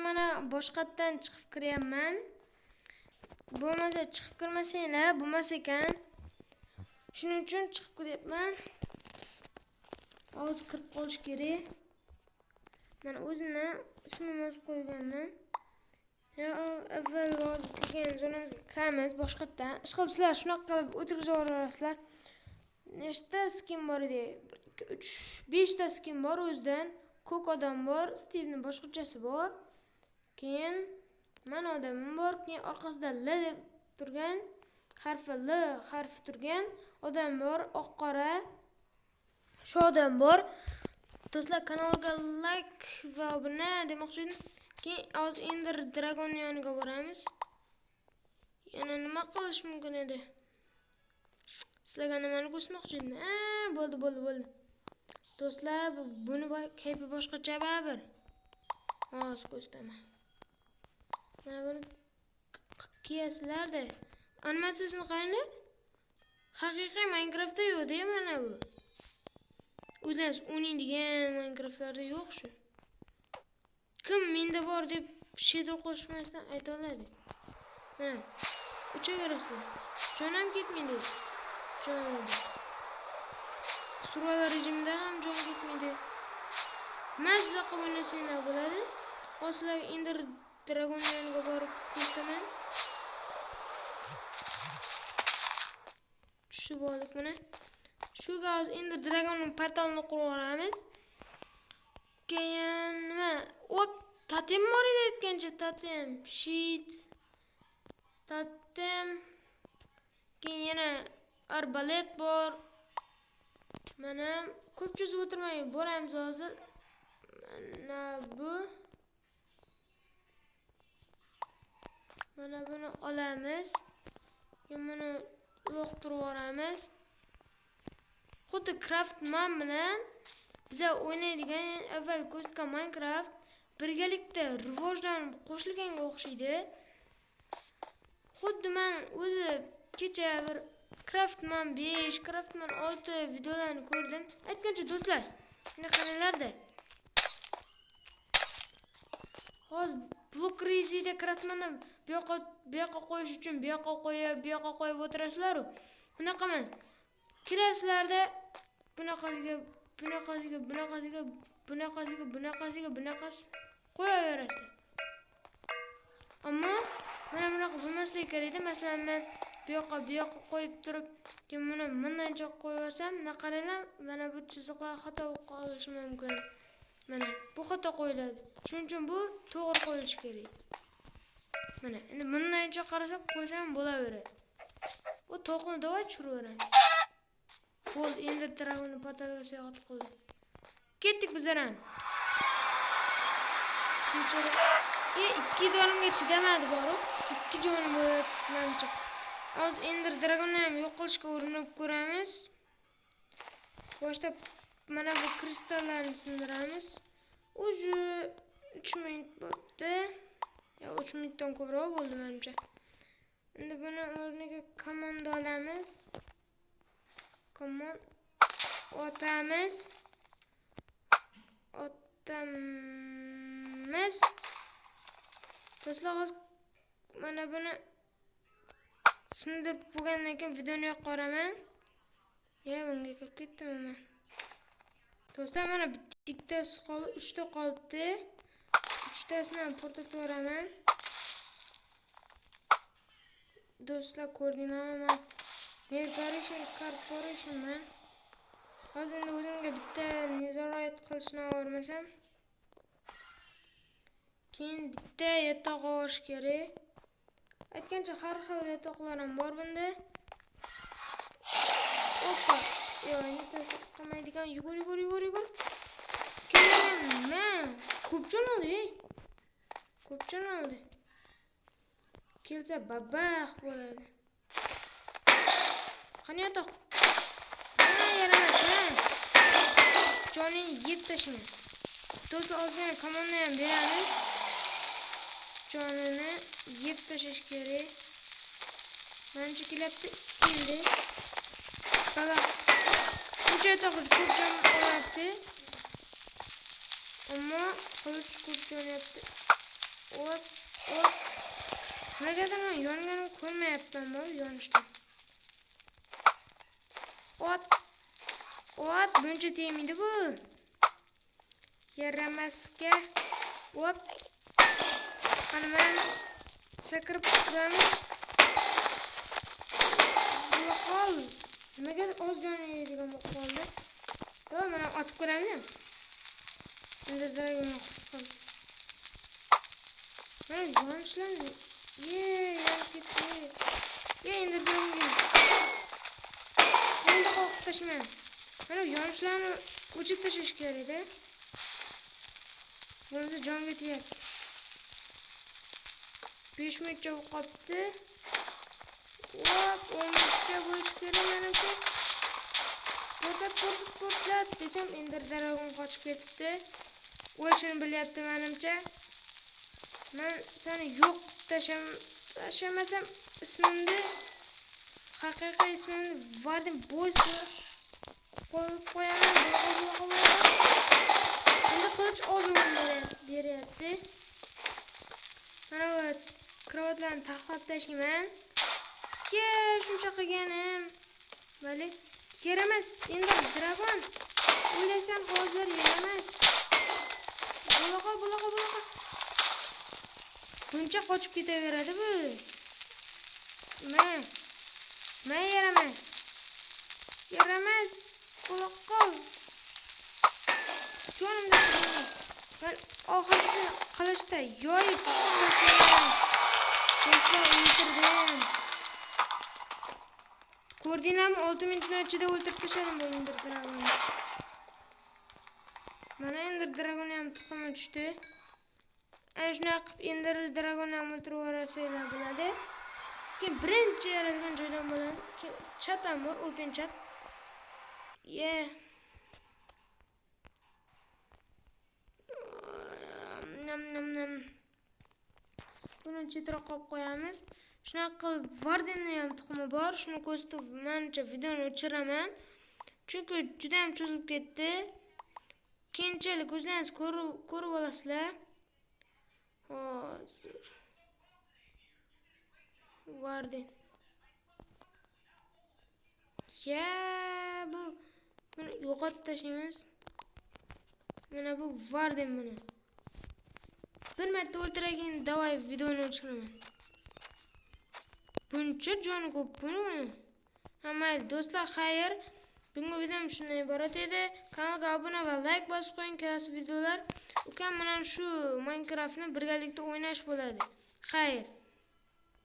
Mana boshqatdan chiqib kiryapman. Bo'lmasa chiqib kirmasanglar, bo'lmas ekan. Shuning uchun chiqib kiryapman. Hozir kirib qolish kerak. Men o'zimni ismimni qo'yganman. Avval kirgan zonamizga kiramiz boshqatdan. Ishqilib sizlar shunaqa qilib o'tirgizib yuborasizlar. Nechta skin bor edi? 2 3 5 ta skin bor o'zidan. Ko'k odam bor, Steve'ning boshqachasi bor. Keyin men odamim bor, keyin orqasida L deb turgan, harfi L harfi turgan odam bor, oq qora. Shu odam bor. Do'stlar, kanalga like va obuna demoqchi edim. Keyin hozir Ender Dragon yoniga boramiz. Yana nima qilish mumkin edi? Sizlarga nimani ko'rsatmoqchi edim? Bo'ldi. Do'stlar, buni kayfi boshqacha baribir. Hozir ko'rsataman. Mana buni kiyasizlarda. Animatsiyasini qaranglar. Haqiqiy Minecraftda yo'q-da mana bu. O'zlaringiz o'ynaydigan Minecraftlarda yo'q shu. Kim menda bor deb shader qo'shmasdan ayta oladi. Mana uchaverasizlar. Jonam ketmaydi. Jonim. Survival rejimida ham jon ketmaydi. Mazza qilib o'ynasanglar bo'ladi. Hozir Ender Dragon yoniga borib ko'rsataman. Tushib oldik mana. Shu gaz Ender Dragonning portalini qurib olamiz. Keyin nima? Totem bor edi aytgancha, totem, sheet, totem. Keyin yana arbalet bor. Mana ko'p cho'zib o'tirmay boramiz hozir. Mana bu. Mana buni olamiz. Keyin buni uloqtirib yuboramiz. Xuddi Craftman bilan biza o'ynaydigan avval ko'rsatgan Minecraft birgalikda rivojlanib qo'shilganga o'xshaydi. Xuddi men o'zi kecha bir Craftman 5, Craftman 6 videolarni ko'rdim. Aytgancha do'stlar, mana qanalarda. Hozir Block Crazy'da Craftmanni bu yoqqa qo'yish uchun bu yoqqa qo'yib o'tirasizlar. Bunaqa emas. Kirasizlarda bunaqasiga qo'yaverasizlar. Ammo mana bunaqa bo'lmasligi kerak. Masalan, men bu yoqqa qo'yib turib, keyin buni bundancha qo'yaversam, mana qaranglar, mana bu chiziqlar xato qolishi mumkin. Mana bu xato qo'yiladi. Shuning uchun bu to'g'ri qo'yilishi kerak. Mana endi bundancha qarasam qo'ysam bo'laveradi. Bu to'qni davay churaveramiz. Bo'ldi, Ender Dragonning portaliga sayohat qildik. Ketdik bizlar ham. 2 donimga chidamadi borib, 2 jonim bo'libmancha. Hozir Ender Dragonni ham yo'q qilishga urinib ko'ramiz. Boshda mana bu kristallarni sindiramiz. O'zi 3 minut bo'ldi. 3 minutdan ko'proq bo'ldi menimcha. Endi buni o'rniga komanda olamiz. Komand otamiz. Do'stlar, mana buni sindirib bo'lgandan keyin videoni yoqaman. Bunga kirib ketdim men. Do'stlar, mana bittasi qoldi, 3 ta qoldi. 3 tasini ham portatib yuboraman. Do'stlar, ko'rdinglarmi? Men Garrison Corporationman. Hozir endi o'zimga bitta Netherite qilishni o'rmasam, keyin bitta yotoq olish kerak. Aytgancha har xil yotoqlar ham bor bunda. Oppa, bittasi qilmaydigan, yugur. Kelaman. Ko'pjon oldi. Kelsa babax bo'ladi. Qani yotoq? Yaramas. Jonini yeb tashlaman. Do'stlar, ozgina komanda ham beramiz. Jonini yeb tashlash kerak. Menimcha keldi. Baba. Buncha yotoq ko'p jon oladi. Ammo qilich ko'p jon yapti. Negadir men yonganini ko'rmayapman bu yonishda. Ot buncha tegmaydi bu. Yaramasga. Hop. Qani men sakrib turaman. Qol. Nimaga oz jon yeydigan bu qoldi? Yo, men otib ko'raman. Endi zo'rgina qol. Men jonishlarni yanib ketdi. Indirdim. Endi qo'rqib tashlaman. Mana jonishlarni o'chib tashlash kerak-da. Bunisi jonga tegadi. 5 minutcha qolibdi. Hop, 10 minutcha bo'lish kerak menimcha. Portlat desam, endi dragon qochib ketibdi. O'lishini bilyapti menimcha. Men seni yo'q tashamasam ismimni haqiqiy ismimni Vadim bo'lsa qo'yaman. Endi qilich ozumin beryapti. Mana bu kravatlarni taxlab tashlayman. Shuncha qilganim. Vali yaramas. Endi dragon. O'ylasam hozir yaramas. Buloqa. Buncha qochib ketaveradi bu. Men yaramas. Buloqa. Jonimda men oxirgi qilishda yoyib do'stlar o'ldirdim. Ko'rdinglarmi? 6 minutning ichida o'ldirib tashladim bu Ender Dragonni. Mana Ender Dragonni ham tuxumi tushdi. Ana shunaqa qilib Ender Dragonni ham o'ldirib yuborsanglar bo'ladi. Keyin birinchi yaralgan joydan bo'ladi. Keyin chat ham bor, open chat. Buni chetroq qo'yib qo'yamiz. Shunaqa qilib Vardenning ham tuxumi bor. Shuni ko'rsatib menimcha videoni o'chiraman. Chunki juda ham cho'zilib ketdi. Keyinchalik o'zlaringiz ko'rib olasizlar. Hozir Varden. Buni yo'qotib tashlaymiz. Mana bu Varden buni. Bir marta o'ltiragin, davay videoni o'chiraman. Buncha joni ko'p buni. Mayli do'stlar, xayr. Bugungi videom shundan iborat edi. Kanalga obuna va like bosib qo'ying. Kelasi videolar ukam bilan shu Minecraftni birgalikda o'ynash bo'ladi. Xayr.